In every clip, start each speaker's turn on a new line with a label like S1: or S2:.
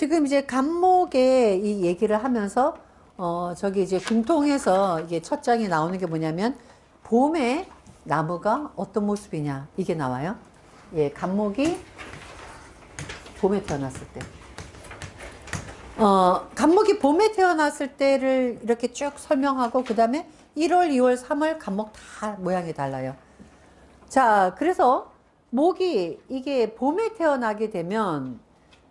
S1: 지금 이제 간목의 이 얘기를 하면서, 저기 이제 궁통에서 이게 첫 장에 나오는 게 뭐냐면, 봄에 나무가 어떤 모습이냐, 이게 나와요. 예, 간목이 봄에 태어났을 때. 간목이 봄에 태어났을 때를 이렇게 쭉 설명하고, 그 다음에 1월, 2월, 3월 간목 다 모양이 달라요. 자, 그래서 목이 이게 봄에 태어나게 되면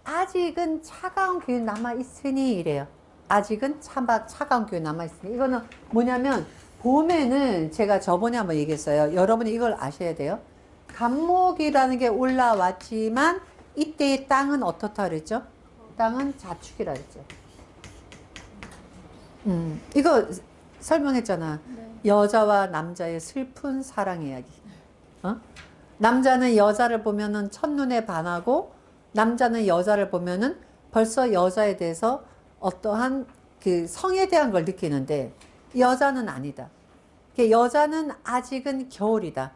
S1: 아직은 차가운 기운이 남아있으니 이래요. 아직은 차가운 기운이 남아있으니. 이거는 뭐냐면 봄에는 제가 저번에 한번 얘기했어요. 여러분이 이걸 아셔야 돼요. 간목이라는 게 올라왔지만 이때의 땅은 어떻다 그랬죠? 땅은 자축이라 그랬죠. 이거 설명했잖아. 네. 여자와 남자의 슬픈 사랑 이야기. 남자는 여자를 보면은 첫눈에 반하고, 남자는 여자를 보면은 벌써 여자에 대해서 어떠한 그 성에 대한 걸 느끼는데, 여자는 아니다. 여자는 아직은 겨울이다.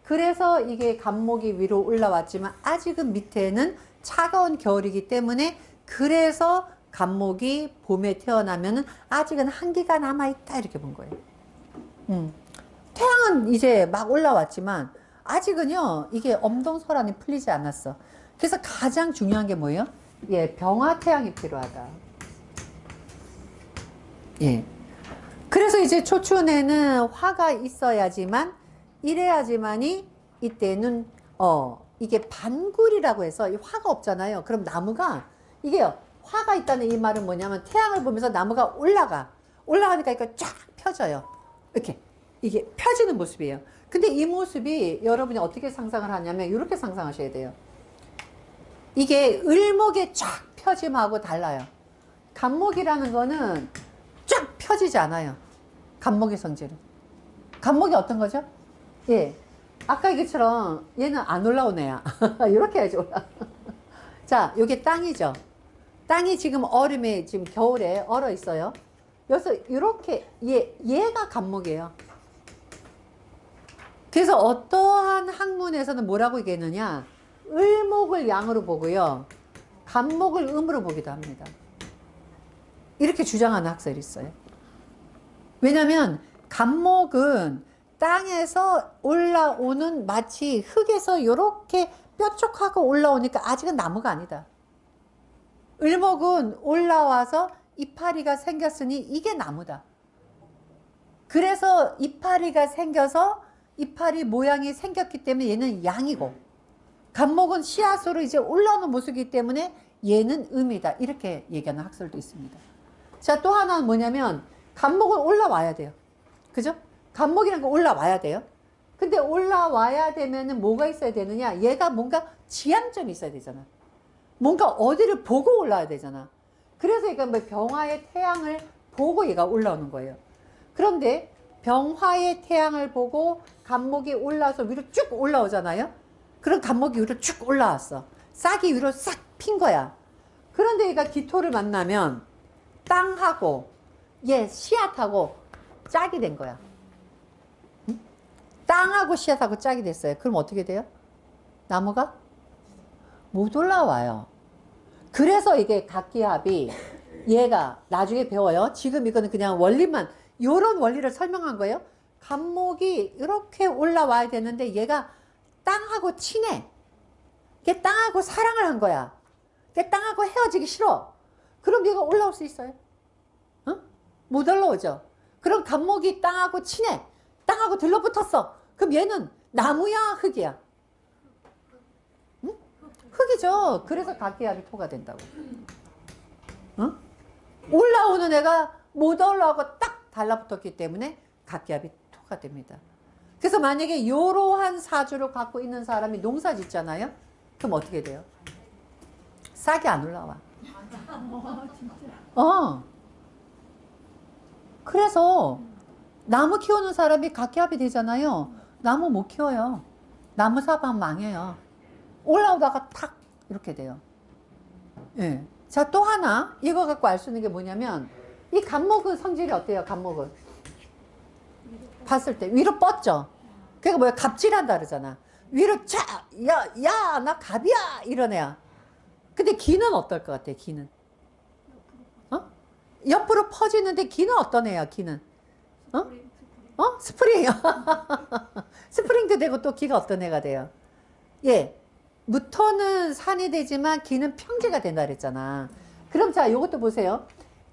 S1: 그래서 이게 간목이 위로 올라왔지만 아직은 밑에는 차가운 겨울이기 때문에, 그래서 간목이 봄에 태어나면은 아직은 한기가 남아있다, 이렇게 본 거예요. 태양은 이제 막 올라왔지만 아직은요, 이게 엄동설한이 풀리지 않았어. 그래서 가장 중요한 게 뭐예요? 예, 병화태양이 필요하다. 예. 그래서 이제 초춘에는 화가 있어야지만, 이래야지만이 이때는, 이게 반굴이라고 해서 이 화가 없잖아요. 그럼 나무가, 이게요, 화가 있다는 이 말은 뭐냐면 태양을 보면서 나무가 올라가니까 이거 쫙 펴져요. 이렇게. 이게 펴지는 모습이에요. 근데 이 모습이 여러분이 어떻게 상상을 하냐면 이렇게 상상하셔야 돼요. 이게 을목의 쫙 펴짐하고 달라요. 간목이라는 거는 쫙 펴지지 않아요. 간목의 성질은. 간목이 어떤 거죠? 예. 아까 얘기처럼 얘는 안 올라온 애야. 이렇게 해야지 올라. 자, 요게 땅이죠. 땅이 지금 얼음에, 지금 겨울에 얼어 있어요. 여기서 이렇게, 얘가 간목이에요. 그래서 어떠한 학문에서는 뭐라고 얘기했느냐, 을목을 양으로 보고요, 간목을 음으로 보기도 합니다. 이렇게 주장하는 학설이 있어요. 왜냐면 간목은 땅에서 올라오는, 마치 흙에서 이렇게 뾰족하고 올라오니까 아직은 나무가 아니다. 을목은 올라와서 이파리가 생겼으니 이게 나무다. 그래서 이파리가 생겨서 이파리 모양이 생겼기 때문에 얘는 양이고, 간목은 씨앗으로 이제 올라오는 모습이기 때문에 얘는 음이다. 이렇게 얘기하는 학설도 있습니다. 자, 또 하나는 뭐냐면 간목은 올라와야 돼요. 그죠? 간목이라는 거 올라와야 돼요. 근데 올라와야 되면은 뭐가 있어야 되느냐? 얘가 뭔가 지향점이 있어야 되잖아. 뭔가 어디를 보고 올라와야 되잖아. 그래서 얘가 뭐 병화의 태양을 보고 얘가 올라오는 거예요. 그런데 병화의 태양을 보고 간목이 올라와서 위로 쭉 올라오잖아요. 그럼 간목이 위로 쭉 올라왔어. 싹이 위로 싹 핀 거야. 그런데 얘가 기토를 만나면 땅하고 얘 씨앗하고 짝이 된 거야. 응? 땅하고 씨앗하고 짝이 됐어요. 그럼 어떻게 돼요? 나무가 못 올라와요. 그래서 이게 각기합이, 얘가 나중에 배워요. 지금 이거는 그냥 원리만, 요런 원리를 설명한 거예요. 간목이 이렇게 올라와야 되는데 얘가 땅하고 친해. 걔 땅하고 사랑을 한 거야. 걔 땅하고 헤어지기 싫어. 그럼 얘가 올라올 수 있어요? 어? 못 올라오죠. 그럼 간목이 땅하고 친해. 땅하고 들러붙었어. 그럼 얘는 나무야, 흙이야? 응? 흙이죠. 그래서 각기합이 토가 된다고. 어? 올라오는 애가 못 올라오고 딱 달라붙었기 때문에 각기합이 토가 됩니다. 그래서 만약에 이러한 사주를 갖고 있는 사람이 농사 짓잖아요. 그럼 어떻게 돼요? 싹이 안 올라와. 그래서 나무 키우는 사람이 각기합이 되잖아요. 나무 못 키워요. 나무 사업하면 망해요. 올라오다가 탁 이렇게 돼요. 예. 자, 또 하나 이거 갖고 알 수 있는 게 뭐냐면, 이 간목은 성질이 어때요? 간목은 봤을 때 위로 뻗죠. 그러니까 뭐야, 갑질한다 그러잖아. 위로 차, 야, 나 갑이야, 이런 애야. 근데 기는 어떨 것 같아? 기는 옆으로 퍼지는데 기는 어떤 애야, 기는? 어? 스프링. 스프링도 되고 또 기가 어떤 애가 돼요? 예. 무토는 산이 되지만 기는 평지가 된다 그랬잖아. 그럼 자, 요것도 보세요.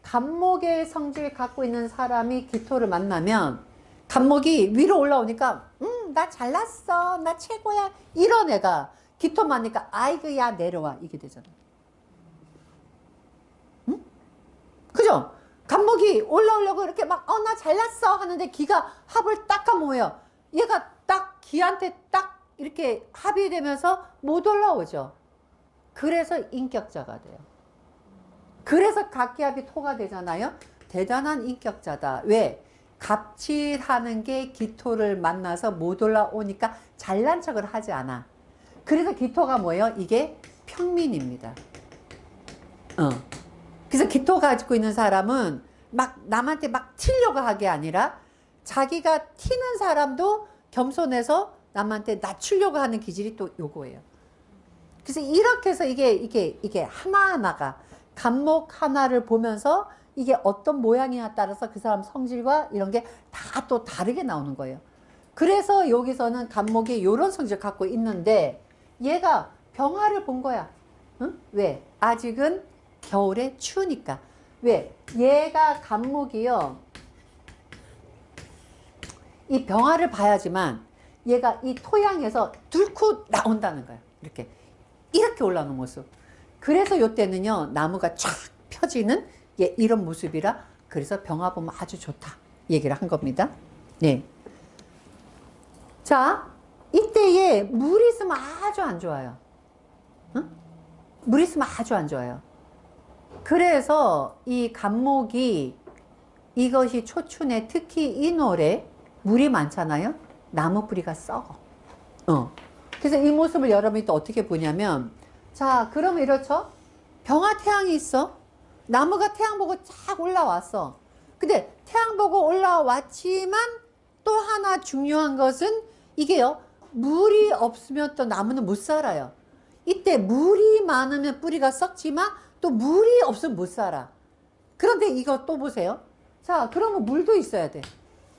S1: 간목의 성질 갖고 있는 사람이 기토를 만나면 간목이 위로 올라오니까 나 잘났어. 나 최고야. 이런 애가 기토 만나니까 아이고야 내려와. 이게 되잖아. 응? 그죠? 간목이 올라오려고 이렇게 막 나 잘났어 하는데 기가 합을 딱 하면 뭐예요? 얘가 딱 기한테 딱 이렇게 합이 되면서 못 올라오죠. 그래서 인격자가 돼요. 그래서 각기합이 토가 되잖아요. 대단한 인격자다. 왜? 갑질하는 게 기토를 만나서 못 올라오니까 잘난 척을 하지 않아. 그래서 기토가 뭐예요? 이게 평민입니다. 그래서 기토 가지고 있는 사람은 막 남한테 막 튀려고 하게 아니라 자기가 튀는 사람도 겸손해서 남한테 낮추려고 하는 기질이 또 요거예요. 그래서 이렇게 해서 이게 하나하나가 간목 하나를 보면서 이게 어떤 모양이냐에 따라서 그 사람 성질과 이런 게 다 또 다르게 나오는 거예요. 그래서 여기서는 간목이 이런 성질을 갖고 있는데 얘가 병화를 본 거야. 응? 왜? 아직은 겨울에 추우니까. 왜? 얘가 간목이요. 이 병화를 봐야지만 얘가 이 토양에서 뚫고 나온다는 거야. 이렇게 올라오는 모습. 그래서 요때는요 나무가 쫙 펴지는 이런 모습이라 그래서 병화 보면 아주 좋다 얘기를 한 겁니다. 네. 자, 이때에 물이 있으면 아주 안 좋아요. 응? 물이 있으면 아주 안 좋아요. 그래서 이 간목이 이것이 초춘에 특히 이 노래 물이 많잖아요. 나무 뿌리가 썩어. 그래서 이 모습을 여러분이 또 어떻게 보냐면, 자, 그러면 이렇죠? 병화 태양이 있어. 나무가 태양 보고 쫙 올라왔어. 근데 태양 보고 올라왔지만 또 하나 중요한 것은 이게요. 물이 없으면 또 나무는 못 살아요. 이때 물이 많으면 뿌리가 썩지만 또 물이 없으면 못 살아. 그런데 이거 또 보세요. 자, 그러면 물도 있어야 돼.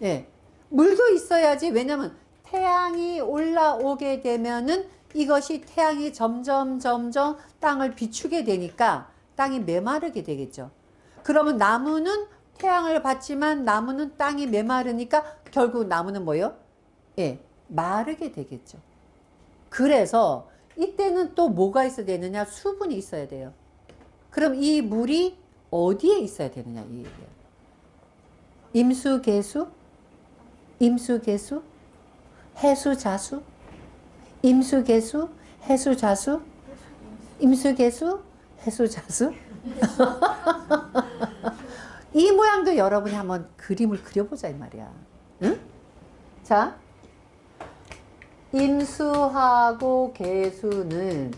S1: 예. 물도 있어야지. 왜냐면 태양이 올라오게 되면은 이것이 태양이 점점 땅을 비추게 되니까 땅이 메마르게 되겠죠. 그러면 나무는 태양을 받지만 나무는 땅이 메마르니까 결국 나무는 뭐예요? 예, 마르게 되겠죠. 그래서 이때는 또 뭐가 있어야 되느냐? 수분이 있어야 돼요. 그럼 이 물이 어디에 있어야 되느냐? 이 얘기예요. 임수, 개수? 임수, 개수? 해수, 자수? 임수, 개수? 해수, 자수? 임수, 개수? 해수, 자수? 이 모양도 여러분이 한번 그림을 그려보자 이 말이야. 응? 자, 임수하고 개수는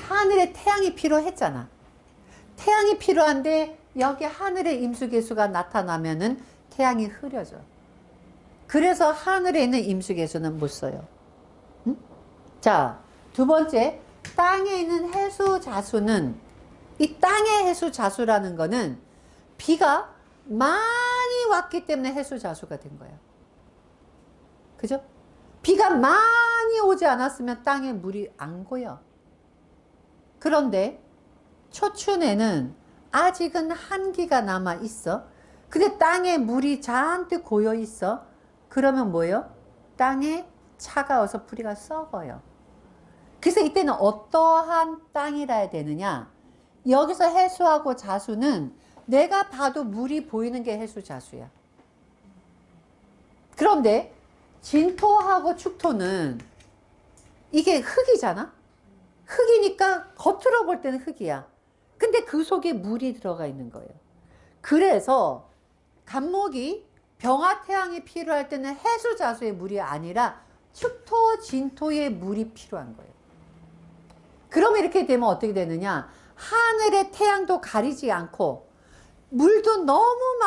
S1: 하늘에 태양이 필요했잖아. 태양이 필요한데 여기 하늘에 임수개수가 나타나면은 태양이 흐려져. 그래서 하늘에 있는 임수개수는 못 써요. 응? 자, 두 번째, 땅에 있는 해수자수는, 이 땅의 해수자수라는 거는 비가 많이 왔기 때문에 해수자수가 된 거예요. 그죠? 비가 많이 오지 않았으면 땅에 물이 안 고여. 그런데 초춘에는 아직은 한기가 남아 있어. 근데 땅에 물이 잔뜩 고여 있어. 그러면 뭐예요? 땅에 차가워서 뿌리가 썩어요. 그래서 이때는 어떠한 땅이라 해야 되느냐? 여기서 해수하고 자수는 내가 봐도 물이 보이는 게 해수자수야. 그런데 진토하고 축토는 이게 흙이잖아? 흙이니까 겉으로 볼 때는 흙이야. 근데 그 속에 물이 들어가 있는 거예요. 그래서 간목이 병화 태양이 필요할 때는 해수자수의 물이 아니라 축토 진토의 물이 필요한 거예요. 그러면 이렇게 되면 어떻게 되느냐? 하늘의 태양도 가리지 않고 물도 너무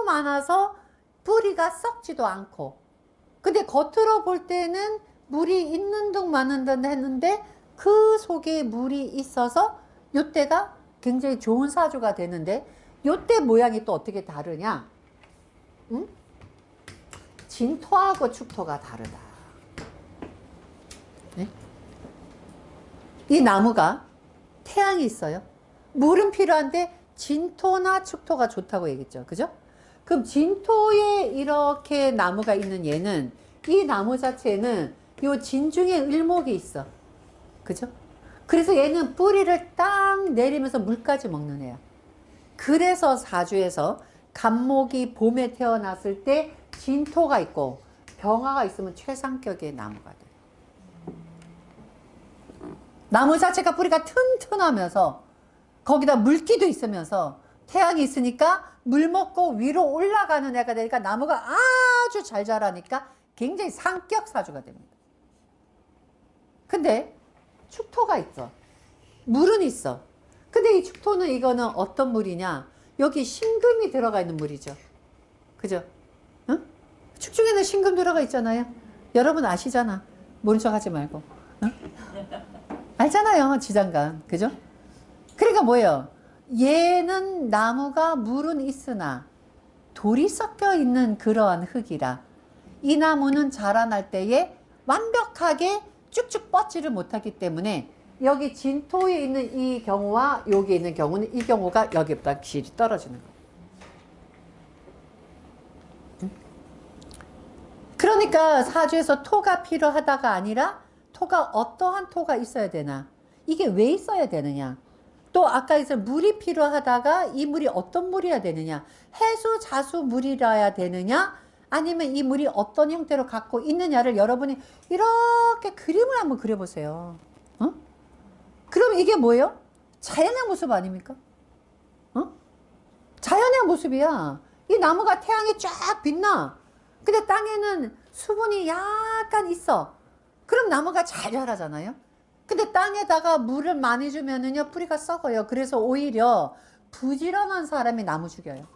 S1: 많아서 뿌리가 썩지도 않고, 근데 겉으로 볼 때는 물이 있는 둥 마는 둥 했는데 그 속에 물이 있어서 요때가 굉장히 좋은 사주가 되는데 요때 모양이 또 어떻게 다르냐? 응? 진토하고 축토가 다르다. 네? 이 나무가 태양이 있어요. 물은 필요한데 진토나 축토가 좋다고 얘기했죠. 그죠? 그럼 진토에 이렇게 나무가 있는 얘는 이 나무 자체는 요 진중에 을목이 있어. 그죠? 그래서 얘는 뿌리를 딱 내리면서 물까지 먹는 애야. 그래서 사주에서 간목이 봄에 태어났을 때 진토가 있고 병화가 있으면 최상격의 나무가 돼. 나무 자체가 뿌리가 튼튼하면서 거기다 물기도 있으면서 태양이 있으니까 물 먹고 위로 올라가는 애가 되니까 나무가 아주 잘 자라니까 굉장히 상격 사주가 됩니다. 근데 축토가 있어. 물은 있어. 근데 이 축토는 이거는 어떤 물이냐? 여기 신금이 들어가 있는 물이죠. 그죠? 응? 축중에는 신금 들어가 있잖아요. 여러분 아시잖아. 모른 척 하지 말고. 응? 알잖아요. 지장간. 그죠? 그러니까 뭐예요? 얘는 나무가 물은 있으나 돌이 섞여 있는 그러한 흙이라 이 나무는 자라날 때에 완벽하게 쭉쭉 뻗지를 못하기 때문에 여기 진토에 있는 이 경우와 여기 있는 경우는 이 경우가 여기보다 질이 떨어지는 거예요. 그러니까 사주에서 토가 필요하다가 아니라 토가 어떠한 토가 있어야 되나? 이게 왜 있어야 되느냐? 또 아까 있어 물이 필요하다가 이 물이 어떤 물이어야 되느냐? 해수, 자수 물이라야 되느냐? 아니면 이 물이 어떤 형태로 갖고 있느냐를 여러분이 이렇게 그림을 한번 그려보세요. 어? 그럼 이게 뭐예요? 자연의 모습 아닙니까? 어? 자연의 모습이야. 이 나무가 태양에 쫙 빛나. 근데 땅에는 수분이 약간 있어. 그럼 나무가 잘 자라잖아요. 근데 땅에다가 물을 많이 주면은요 뿌리가 썩어요. 그래서 오히려 부지런한 사람이 나무 죽여요.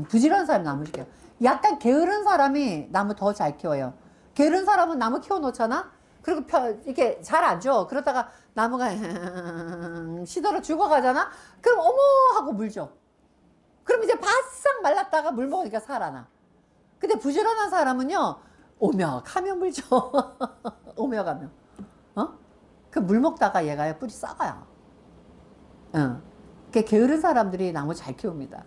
S1: 부지런한 사람이 나무 죽여요. 약간 게으른 사람이 나무 더 잘 키워요. 게으른 사람은 나무 키워놓잖아. 그리고 이게 잘 안 줘. 그러다가 나무가 시들어 죽어가잖아. 그럼 어머 하고 물 줘. 그럼 이제 바싹 말랐다가 물 먹으니까 살아나. 근데 부지런한 사람은요 오며가며 물 줘. 오며가며. 어? 그 물 먹다가 얘가 뿌리 썩어요. 게으른 사람들이 나무 잘 키웁니다.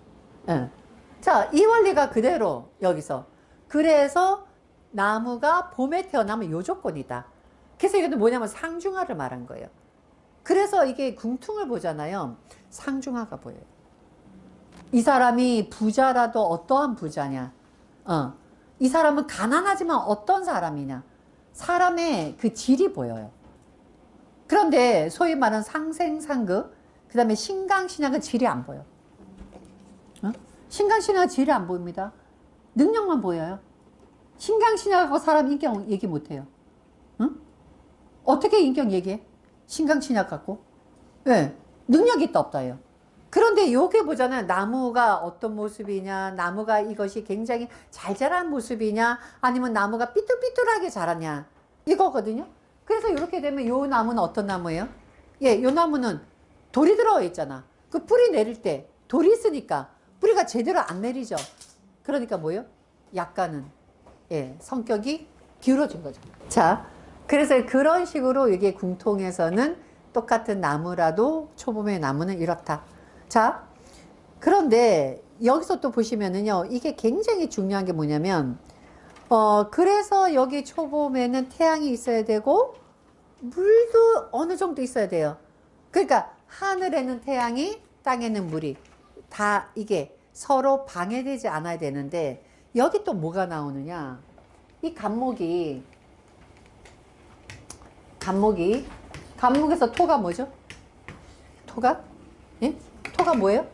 S1: 자, 이 원리가 그대로 여기서. 그래서 나무가 봄에 태어나면 요 조건이다. 그래서 이것도 뭐냐면 상중하를 말한 거예요. 그래서 이게 궁퉁을 보잖아요. 상중하가 보여요. 이 사람이 부자라도 어떠한 부자냐. 이 사람은 가난하지만 어떤 사람이냐. 사람의 그 질이 보여요. 그런데 소위 말하는 상생상극, 그 다음에 신강신약은 질이 안 보여. 신강신약은 질이 안 보입니다. 능력만 보여요. 신강신약하고 사람 인격 얘기 못해요. 어떻게 인격 얘기해? 신강신약 갖고? 네. 능력이 있다 없다예요. 그런데 여기 보잖아요. 나무가 어떤 모습이냐, 나무가 이것이 굉장히 잘 자란 모습이냐, 아니면 나무가 삐뚤삐뚤하게 자랐냐, 이거거든요. 그래서 이렇게 되면 요 나무는 어떤 나무예요? 예, 요 나무는 돌이 들어가 있잖아. 그 뿌리 내릴 때 돌이 있으니까 뿌리가 제대로 안 내리죠. 그러니까 뭐예요? 약간은 예, 성격이 기울어진 거죠. 자, 그래서 그런 식으로 이게 궁통에서는 똑같은 나무라도 초봄의 나무는 이렇다. 자, 그런데 여기서 또 보시면은요, 이게 굉장히 중요한 게 뭐냐면, 그래서 여기 초봄에는 태양이 있어야 되고, 물도 어느 정도 있어야 돼요. 그러니까 하늘에는 태양이, 땅에는 물이 다 이게 서로 방해되지 않아야 되는데, 여기 또 뭐가 나오느냐? 이 간목에서 토가 뭐죠? 토가? 예? 토가 뭐예요?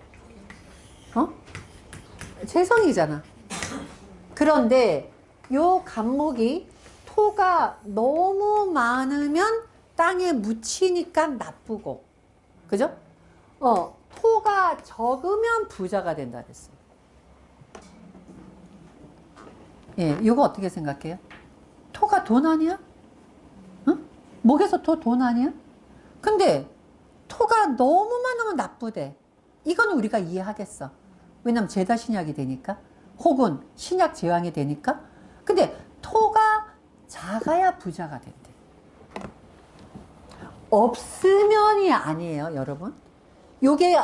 S1: 재성이잖아. 그런데 요 간목이 토가 너무 많으면 땅에 묻히니까 나쁘고, 그죠? 토가 적으면 부자가 된다 그랬어요. 예, 이거 어떻게 생각해요? 토가 돈 아니야? 응? 목에서 돈 아니야? 근데 토가 너무 많으면 나쁘대. 이건 우리가 이해하겠어. 왜냐면 제다 신약이 되니까. 혹은 신약 제왕이 되니까. 근데 토가 작아야 부자가 된대. 없으면이 아니에요, 여러분. 요게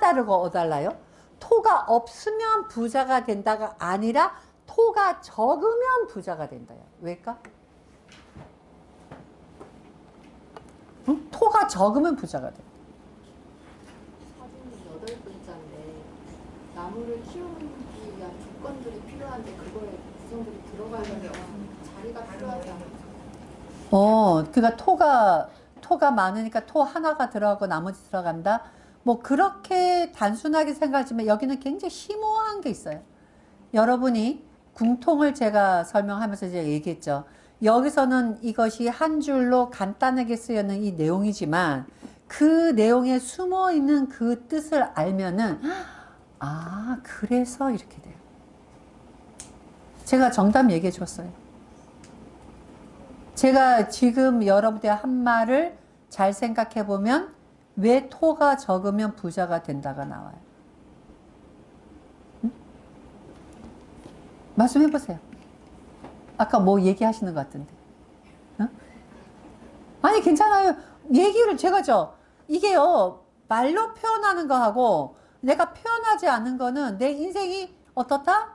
S1: 다르고 달라요? 토가 없으면 부자가 된다가 아니라 토가 적으면 부자가 된다요. 왜일까? 응? 토가 적으면 부자가 돼.
S2: 사진이 8글자인데 나무를 키우기 위한 조건들이 필요한데 그거에 구성들이 들어가려면 자리가 필요하지 않을까?
S1: 그러니까 토가 많으니까 토 하나가 들어가고 나머지 들어간다. 뭐 그렇게 단순하게 생각하지만 여기는 굉장히 심오한 게 있어요. 여러분이 궁통을 제가 설명하면서 이제 얘기했죠. 여기서는 이것이 한 줄로 간단하게 쓰여있는 이 내용이지만 그 내용에 숨어 있는 그 뜻을 알면은 그래서 이렇게 돼요. 제가 정답 얘기해 줬어요. 제가 지금 여러분들 한 말을 잘 생각해 보면 왜 토가 적으면 부자가 된다가 나와요. 응? 말씀해 보세요. 아까 뭐 얘기하시는 것 같은데. 응? 아니 괜찮아요. 얘기를 제가 이게요 말로 표현하는 거하고 내가 표현하지 않는 거는 내 인생이 어떻다?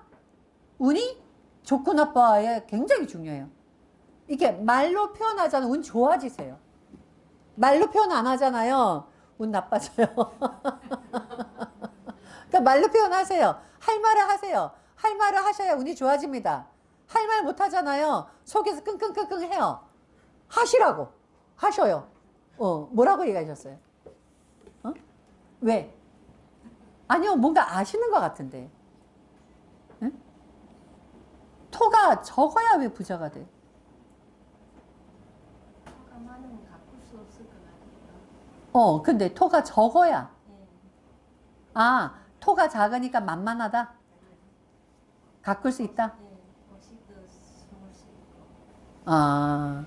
S1: 운이 좋고 나빠에 굉장히 중요해요. 이게 말로 표현하잖아요. 운 좋아지세요. 말로 표현 안 하잖아요. 운 나빠져요. 그러니까 말로 표현하세요. 할 말을 하세요. 할 말을 하셔야 운이 좋아집니다. 할 말 못 하잖아요. 속에서 끙끙끙끙 해요. 하시라고. 하셔요. 뭐라고 얘기하셨어요? 왜? 아니요, 뭔가 아시는 것 같은데. 응? 토가 적어야 왜 부자가 돼?
S2: 토가 많으면 가꿀 수 없을 것 같아요.
S1: 근데 토가 적어야. 토가 작으니까 만만하다? 가꿀 수 있다?
S2: 음식도 숨을 수 있고.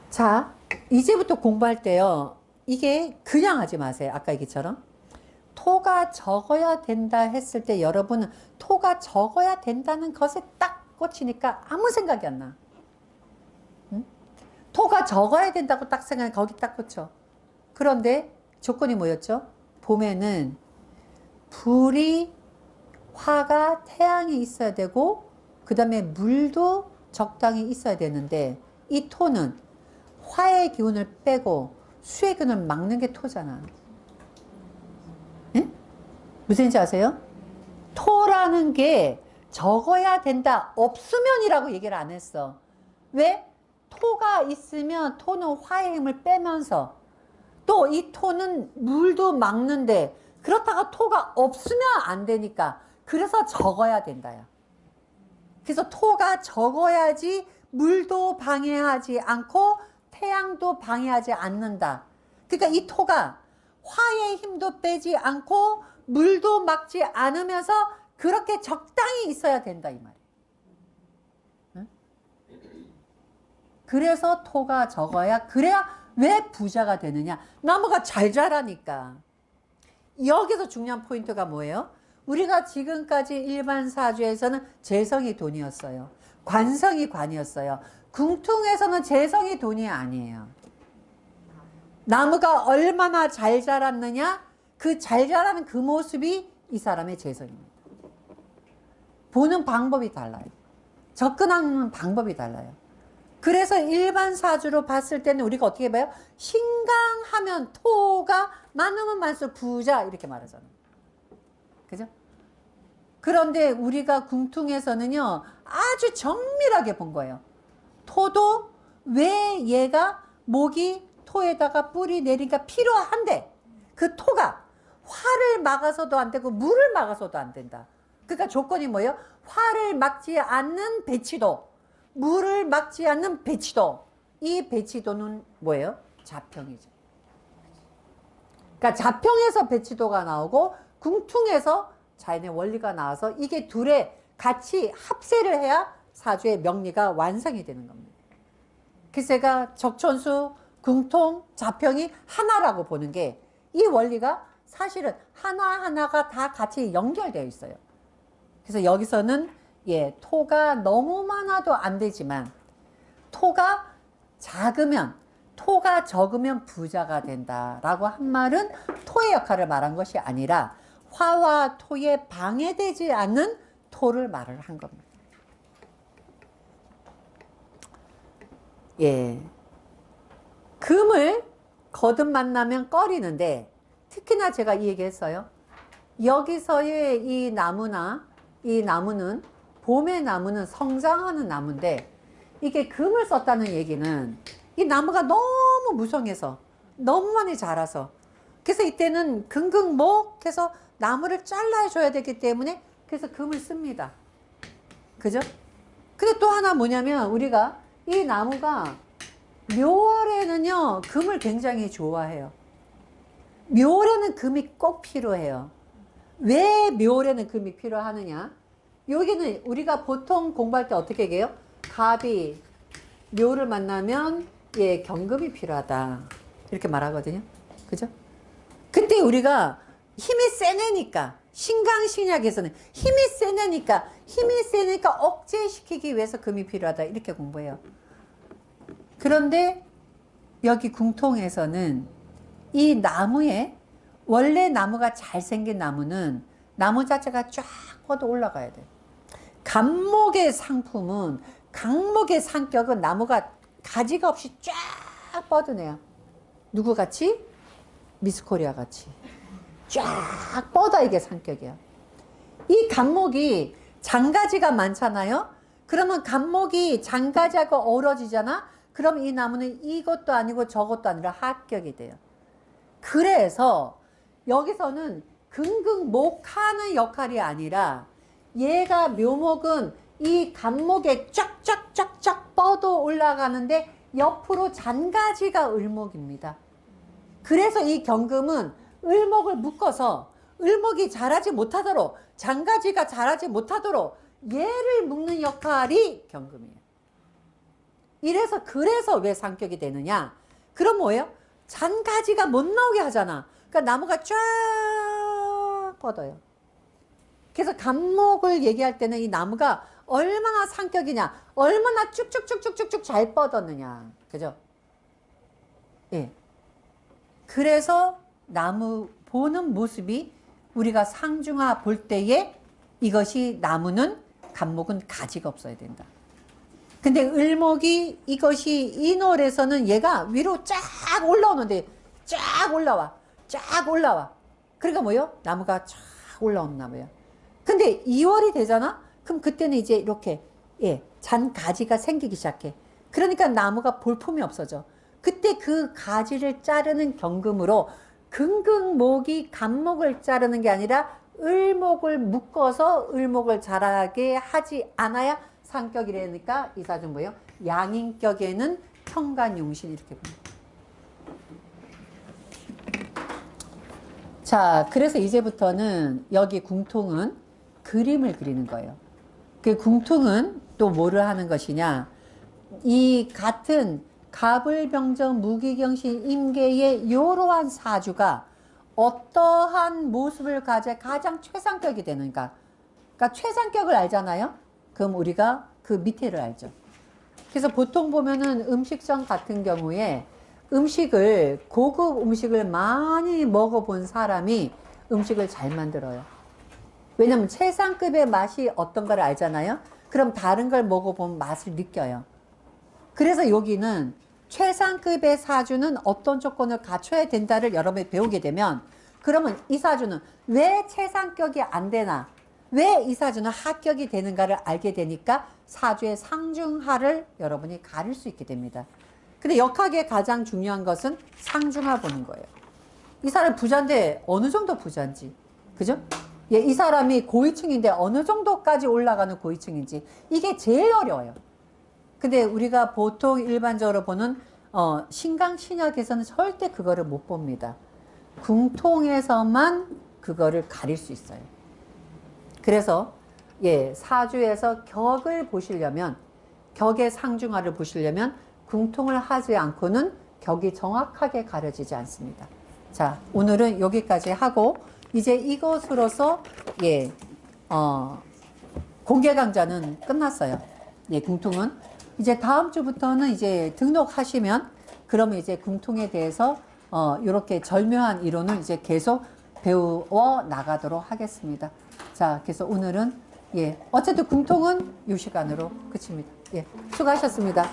S1: 자, 이제부터 공부할 때요. 이게 그냥 하지 마세요. 아까 얘기처럼. 토가 적어야 된다 했을 때 여러분은 토가 적어야 된다는 것에 딱 꽂히니까 아무 생각이 안 나. 응? 토가 적어야 된다고 딱 생각해 거기 딱 꽂혀. 그런데 조건이 뭐였죠? 봄에는 불이 화가 태양이 있어야 되고 그 다음에 물도 적당히 있어야 되는데 이 토는 화의 기운을 빼고 수의 기운을 막는 게 토잖아. 응? 무슨 얘기인지 아세요? 토라는 게 적어야 된다 없으면이라고 얘기를 안 했어. 왜? 토가 있으면 토는 화의 힘을 빼면서 또 이 토는 물도 막는데 그렇다가 토가 없으면 안 되니까 그래서 적어야 된다요. 그래서 토가 적어야지 물도 방해하지 않고 태양도 방해하지 않는다. 그러니까 이 토가 화의 힘도 빼지 않고 물도 막지 않으면서 그렇게 적당히 있어야 된다 이 말이에요. 응? 그래서 토가 적어야 그래야 왜 부자가 되느냐? 나무가 잘 자라니까. 여기서 중요한 포인트가 뭐예요? 우리가 지금까지 일반 사주에서는 재성이 돈이었어요. 관성이 관이었어요. 궁퉁에서는 재성이 돈이 아니에요. 나무가 얼마나 잘 자랐느냐? 그 잘 자라는 그 모습이 이 사람의 재성입니다. 보는 방법이 달라요. 접근하는 방법이 달라요. 그래서 일반 사주로 봤을 때는 우리가 어떻게 봐요? 신강하면 토가 많으면 많을수록 부자 이렇게 말하잖아요. 그죠? 그런데 우리가 궁퉁에서는요 아주 정밀하게 본 거예요. 토도 왜 얘가 목이 토에다가 뿌리 내리기가 필요한데 그 토가 화를 막아서도 안 되고 물을 막아서도 안 된다. 그러니까 조건이 뭐예요? 화를 막지 않는 배치도, 물을 막지 않는 배치도. 이 배치도는 뭐예요? 자평이죠. 그러니까 자평에서 배치도가 나오고 궁퉁에서 자연의 원리가 나와서 이게 둘의 같이 합세를 해야 사주의 명리가 완성이 되는 겁니다. 그래서 제가 적천수 궁통, 자평이 하나라고 보는 게 이 원리가 사실은 하나하나가 다 같이 연결되어 있어요. 그래서 여기서는 예, 토가 너무 많아도 안 되지만 토가 작으면 토가 적으면 부자가 된다라고 한 말은 토의 역할을 말한 것이 아니라 화와 토에 방해되지 않는 토를 말을 한 겁니다. 예. 금을 거듭 만나면 꺼리는데 특히나 제가 이 얘기 했어요. 여기서의 이 나무나 이 나무는 봄의 나무는 성장하는 나무인데 이게 금을 썼다는 얘기는 이 나무가 너무 무성해서 너무 많이 자라서 그래서 이때는 긍긍목해서 나무를 잘라줘야 되기 때문에 그래서 금을 씁니다. 그죠? 근데 또 하나 뭐냐면 우리가 이 나무가 묘월에는요 금을 굉장히 좋아해요. 묘월에는 금이 꼭 필요해요. 왜 묘월에는 금이 필요하느냐? 여기는 우리가 보통 공부할 때 어떻게 얘기해요? 갑이 묘를 만나면 예 경금이 필요하다 이렇게 말하거든요. 그죠? 그때 우리가 힘이 센 애니까 신강신약에서는 힘이 세니까 억제시키기 위해서 금이 필요하다 이렇게 공부해요. 그런데 여기 궁통에서는 이 나무에 원래 나무가 잘생긴 나무는 나무 자체가 쫙 뻗어 올라가야 돼요. 갑목의 상품은 강목의 상격은 나무가 가지가 없이 쫙 뻗어내요. 누구 같이? 미스코리아 같이 쫙 뻗어 이게 상격이야. 이 갑목이 장가지가 많잖아요. 그러면 갑목이 장가지하고 어우러지잖아. 그럼 이 나무는 이것도 아니고 저것도 아니라 합격이 돼요. 그래서 여기서는 긍긍목하는 역할이 아니라 얘가 묘목은 이 갑목에 쫙쫙쫙쫙 뻗어 올라가는데 옆으로 잔가지가 을목입니다. 그래서 이 경금은 을목을 묶어서 을목이 자라지 못하도록 잔가지가 자라지 못하도록 얘를 묶는 역할이 경금이에요. 그래서 왜 상격이 되느냐? 그럼 뭐예요? 잔가지가 못 나오게 하잖아. 그러니까 나무가 쫙 뻗어요. 그래서 갑목을 얘기할 때는 이 나무가 얼마나 상격이냐, 얼마나 쭉쭉쭉쭉쭉쭉 잘 뻗었느냐. 그죠? 예. 그래서 나무 보는 모습이 우리가 상중하 볼 때에 이것이 나무는 갑목은 가지가 없어야 된다. 근데 을목이 이것이 이 노래에서는 얘가 위로 쫙 올라오는데 쫙 올라와. 그러니까 뭐요? 나무가 쫙 올라오는 나무예요. 근데 2월이 되잖아? 그럼 그때는 이제 이렇게 예, 잔가지가 생기기 시작해. 그러니까 나무가 볼품이 없어져. 그때 그 가지를 자르는 경금으로 긍긍목이 갑목을 자르는 게 아니라 을목을 묶어서 을목을 자라게 하지 않아야 상격이라니까 이 사주는 뭐예요? 양인격에는 평간용신 이렇게 봅니다. 자, 그래서 이제부터는 여기 궁통은 그림을 그리는 거예요. 그 궁통은 또 뭐를 하는 것이냐? 이 같은 갑을병정 무기경신 임계의 이러한 사주가 어떠한 모습을 가져 가장 최상격이 되는가? 그러니까 최상격을 알잖아요. 그럼 우리가 그 밑에를 알죠. 그래서 보통 보면은 음식점 같은 경우에 음식을 고급 음식을 많이 먹어본 사람이 음식을 잘 만들어요. 왜냐면 최상급의 맛이 어떤 걸 알잖아요. 그럼 다른 걸 먹어보면 맛을 느껴요. 그래서 여기는 최상급의 사주는 어떤 조건을 갖춰야 된다를 여러분이 배우게 되면 그러면 이 사주는 왜 최상격이 안 되나, 왜 이 사주는 하격이 되는가를 알게 되니까 사주의 상중하를 여러분이 가릴 수 있게 됩니다. 근데 역학의 가장 중요한 것은 상중하 보는 거예요. 이 사람 부자인데 어느 정도 부자인지, 그죠? 예, 이 사람이 고위층인데 어느 정도까지 올라가는 고위층인지 이게 제일 어려워요. 근데 우리가 보통 일반적으로 보는 신강신약에서는 절대 그거를 못 봅니다. 궁통에서만 그거를 가릴 수 있어요. 그래서 예, 사주에서 격을 보시려면, 격의 상중하를 보시려면 궁통을 하지 않고는 격이 정확하게 가려지지 않습니다. 자, 오늘은 여기까지 하고 이제 이것으로서 예, 공개 강좌는 끝났어요. 예, 궁통은 이제 다음 주부터는 이제 등록하시면 그러면 이제 궁통에 대해서 이렇게 절묘한 이론을 이제 계속 배워 나가도록 하겠습니다. 자, 그래서 오늘은 예, 어쨌든 궁통은 이 시간으로 끝입니다. 예, 수고하셨습니다.